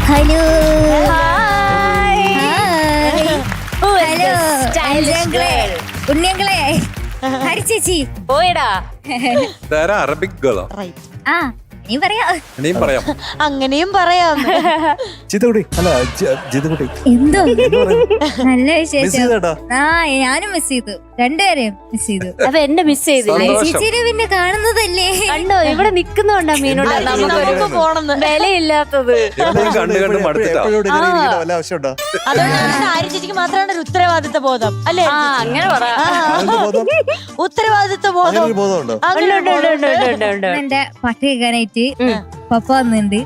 Hello ഉണ്ണിയങ്ങളെ ചേച്ചി പോയടാ Arabic ഗേളോ? ആ നീ പറയാ ഇനിയും പറയാം. അങ്ങനെയും പറയാം. എന്തോ നല്ല വിശേഷം. ആ ഞാനും മിസ് ചെയ്തു, രണ്ടുപേരെയും മിസ് ചെയ്തു. അപ്പൊ എന്നെ മിസ് ചെയ്തില്ലേ? ചേച്ചിനെ പിന്നെ കാണുന്നതല്ലേ. കണ്ടോ ഇവിടെ നിക്കുന്നോണ്ടാ മീനോട് നമുക്ക് പോണെന്ന് വിലയില്ലാത്തത്. കണ്ട് കണ്ട് മടുത്തിട്ടാ. അതുകൊണ്ടാണ് ആര്യ ചേച്ചിക്ക് മാത്രമാണ് ഒരു ഉത്തരവാദിത്ത ബോധം അല്ലേ? ആ അങ്ങനെ പറ. ഉത്തരവാദിത്ത ബോധം എന്റെ പാട്ട് കേൾക്കാനായിട്ട് പപ്പ വന്നിട്ടുണ്ട്,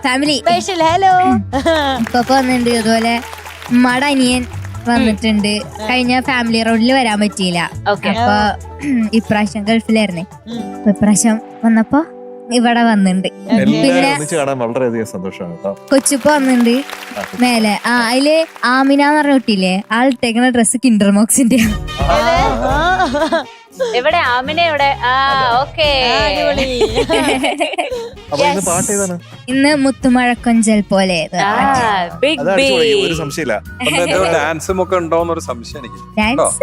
ഫാമിലി സ്പെഷ്യൽ ഹലോ പപ്പ വന്നിട്ടുണ്ട്. അതുപോലെ മട അനിയൻ വന്നിട്ടുണ്ട്. കഴിഞ്ഞ ഫാമിലി റൗണ്ടിൽ വരാൻ പറ്റിയില്ല. അപ്പൊ ഇപ്രാവശ്യം ഗൾഫിലായിരുന്നേ. അപ്പൊ ഇപ്രാവശ്യം വന്നപ്പോ ഇവിടെ വന്നിട്ടുണ്ട്. പിന്നെ വളരെയധികം സന്തോഷമാണ്. കൊച്ചുപ്പ വന്നിട്ടുണ്ട് മേലെ. ആ അതില് ആമിന എന്ന് പറഞ്ഞ കുട്ടിയില്ലേ, ആൾ ഇട്ടേക്കുന്ന ഡ്രസ് കിൻഡർമോക്സിന്റെ. എവിടെ ആമിനെ എവിടെ? ഓക്കേ ഇന്ന് മുത്തുമഴക്കൊഞ്ചൽ പോലെ. ഒരു സംശയമില്ല. ഡാൻസും ഒക്കെ ഉണ്ടോന്നൊരു സംശയം എനിക്ക്. ഡാൻസ്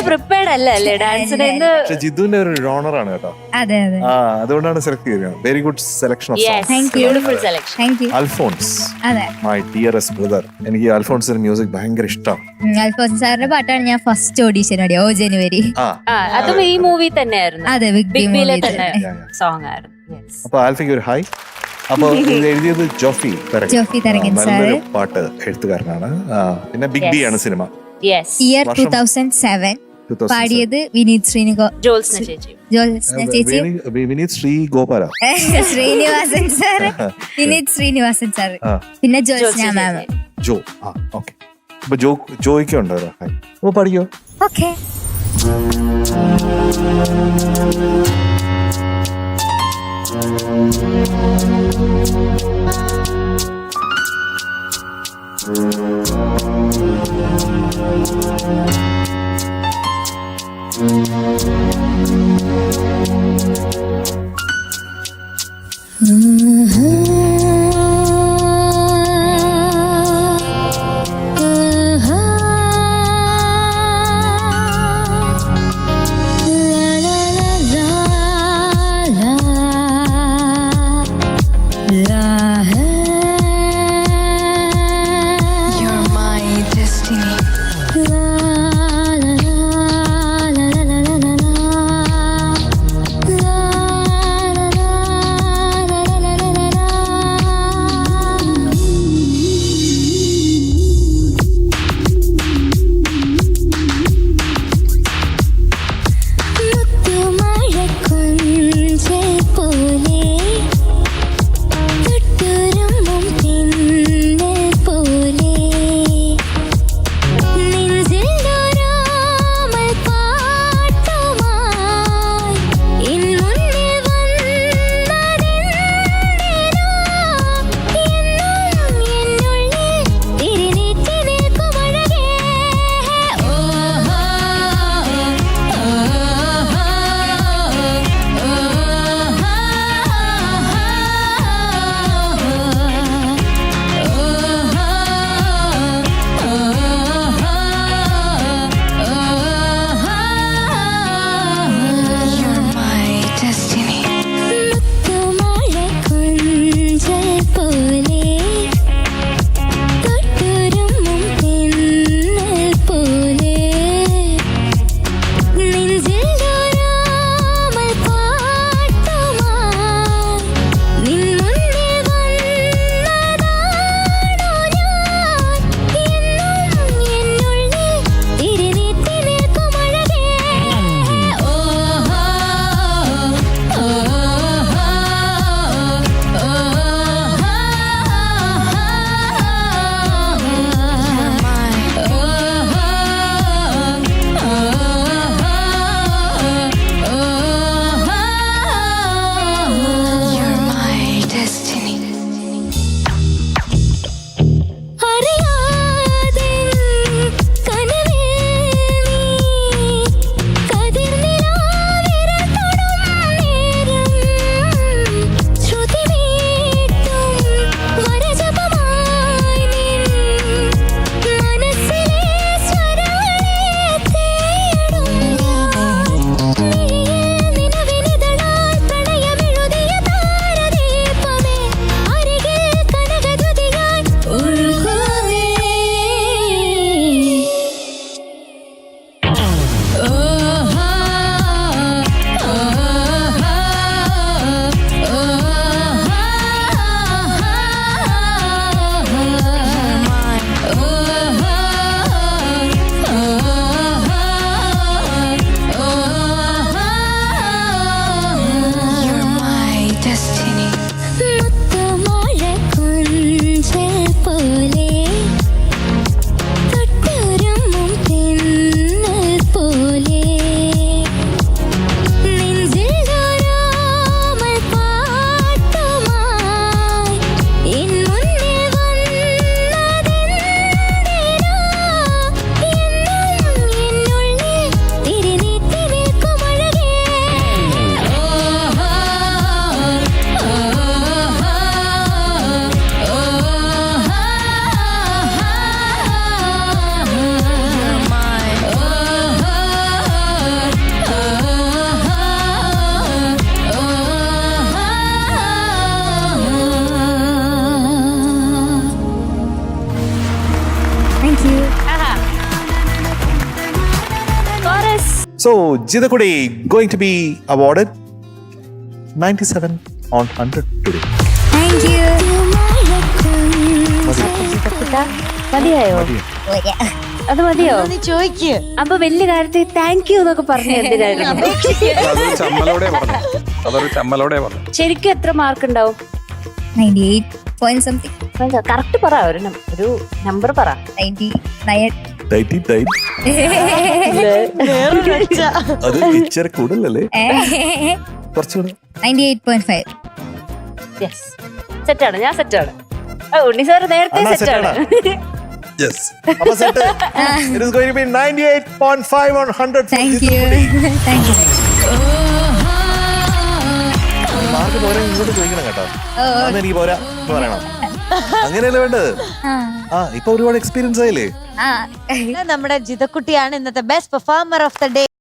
പ്രിപ്പയർഡ് അല്ലേ ഡാൻസിന്? പക്ഷെ ജിതുവിന്റെ ഒരു ജോണറാണ് കേട്ടോ. അതെ അതെ, അതുകൊണ്ടാണ് സെലക്ട് ചെയ്തത്. Very good selection of beautiful selection. Thank you. Alphonse, അതെ മൈ ഡിയറസ്റ്റ് ബ്രദർ. എനിക്ക് അൽഫോൺസിന്റെ മ്യൂസിക് ഭയങ്കര ഇഷ്ടമാണ്. അൽഫോൻസ് സാറിന്റെ പാട്ടാണ് ഞാൻ ഫസ്റ്റ് ഓഡീഷൻ ഓടിയ ജനുവരി. അതും ഈ മൂവി തന്നെയായിരുന്നു. അതെ, ബിഗ് ബിയിലെ തന്നെ സോങ് ആയിരുന്നു. അപ്പൊ ആൽഫിക്ക് ഒരു ഹായ്. അപ്പൊ ഇത് എഴുതിയത് ജോഫി തരകൻ സാർ, നല്ലൊരു പാട്ട് എഴുത്തുകാരനാണ്. പിന്നെ ബിഗ് ബി ആണ് സിനിമ. ഇയർ 2007. പാടിയത് വിനീത് ജോത്സ്ന ചേച്ചി, വിനീത് ശ്രീഗോപാല, ശ്രീനിവാസൻ സാർ, വിനീത് ശ്രീനിവാസൻ സാർ, പിന്നെ ജോത്സ്ന മാം. ജോ. ഓക്കെ. അപ്പൊ ജോയ്ക്ക് ഉണ്ടോ ഹായ്? അപ്പൊ പാടിക്കോ. Okay. So, Jidakudi going to be awarded 97 on 100 today. Thank you. മതിയായോ അത് മതിയോ നീ ചോദിക്ക്. അപ്പൊ വലിയ കാര്യത്തിൽ താങ്ക് യു എന്നൊക്കെ പറഞ്ഞു എന്തിനായിരുന്നു അതൊരു ചമ്മലോടെ പറഞ്ഞു. അതൊരു ചമ്മലോടെ പറഞ്ഞു. ശരിക്കും എത്ര മാർക്ക് ഉണ്ടാവും 98 point something. കറക്റ്റ് പറ ഒരു നമ്പർ പറ 99. 99. വേറൊരു ഒച്ച. അത് ഇച്ചിരി കൂടുതലല്ലേ? കുറച്ചുകൂടെ 98.5. യെസ് സെറ്റാണ് ഞാൻ സെറ്റാണ് ഉണ്ണി സാർ നേരത്തെ അണ്ണാ സെറ്റാണ് Yes. അപ്പൊ set. It is going to be 98.5 on 100 for thank you. Jidakudi. Thank you. Mark പോരാ ഇങ്ങോട്ട് ചോദിക്കണം കേട്ടോ. അന്ന് എനിക്ക് പോരാ എന്ന് പറയണം. അങ്ങനെയല്ലേ വേണ്ടത്? ഇപ്പൊ ഒരുപാട് എക്സ്പീരിയൻസ് ആയില്ലേ? നമ്മുടെ ജിതക്കുട്ടിയാണ് ഇന്നത്തെ best performer of the day.